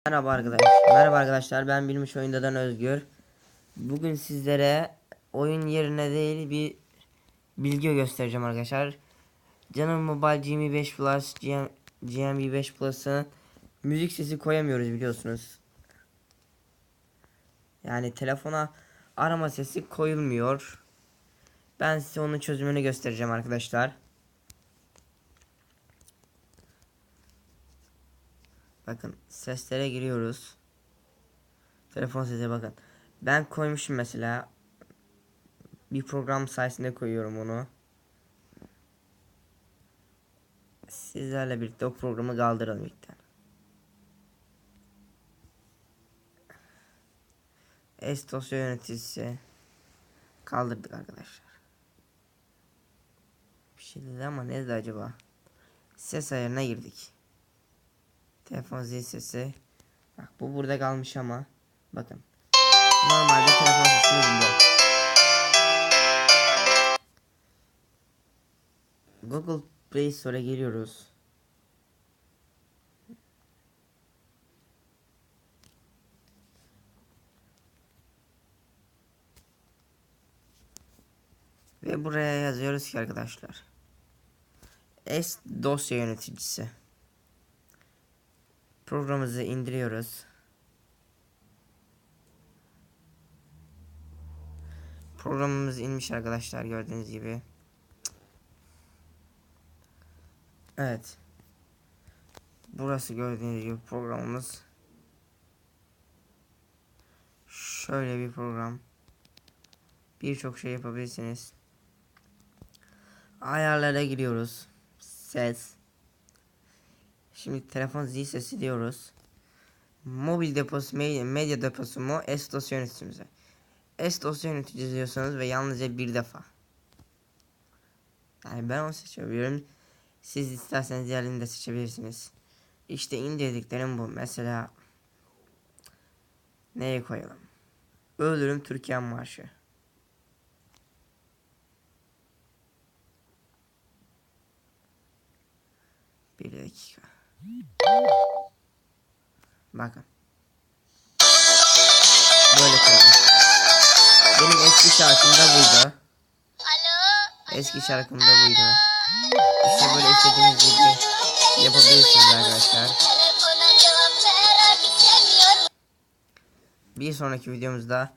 Merhaba arkadaşlar, ben Bilmiş Oyunda'dan Özgür. Bugün sizlere oyun yerine değil bir bilgi göstereceğim arkadaşlar. Canon Mobile GM5 Plus GM5 Plus'ın müzik sesi koyamıyoruz biliyorsunuz. Yani telefona arama sesi koyulmuyor. Ben size onun çözümünü göstereceğim arkadaşlar. Bakın, seslere giriyoruz. Telefon sesi bakın. Ben koymuşum mesela. Bir program sayesinde koyuyorum onu. Sizlerle birlikte o programı kaldıralım ilkten. Dosya yöneticisi kaldırdık arkadaşlar. Bir şey dedi ama ne dedi acaba? Ses ayarına girdik. Telefon zil sesi. Bak, bu burada kalmış ama bakın. Normalde telefon sesi bu. Google Play Store'a giriyoruz. Ve buraya yazıyoruz ki arkadaşlar. Dosya yöneticisi. Programımızı indiriyoruz. Programımız inmiş arkadaşlar, gördüğünüz gibi. Evet. Burası gördüğünüz gibi programımız. Şöyle bir program. Birçok şey yapabilirsiniz. Ayarlara giriyoruz. Ses. Şimdi telefon zil sesi diyoruz. Mobil deposu, medya deposu mu? Dosya yöneticimize. Dosya yöneticisi diyorsanız ve yalnızca bir defa. Yani ben onu seçebiliyorum. Siz isterseniz diğerlerini de seçebilirsiniz. İşte indirdiklerim bu. Mesela neye koyalım? Ölürüm Türkiye Marşı. Bir dakika. Bakın. Böyle koydum. Benim eski şarkım da buydu. Eski şarkım da buydu. İşte böyle istediğiniz gibi yapabilirsiniz arkadaşlar. Bir sonraki videomuzda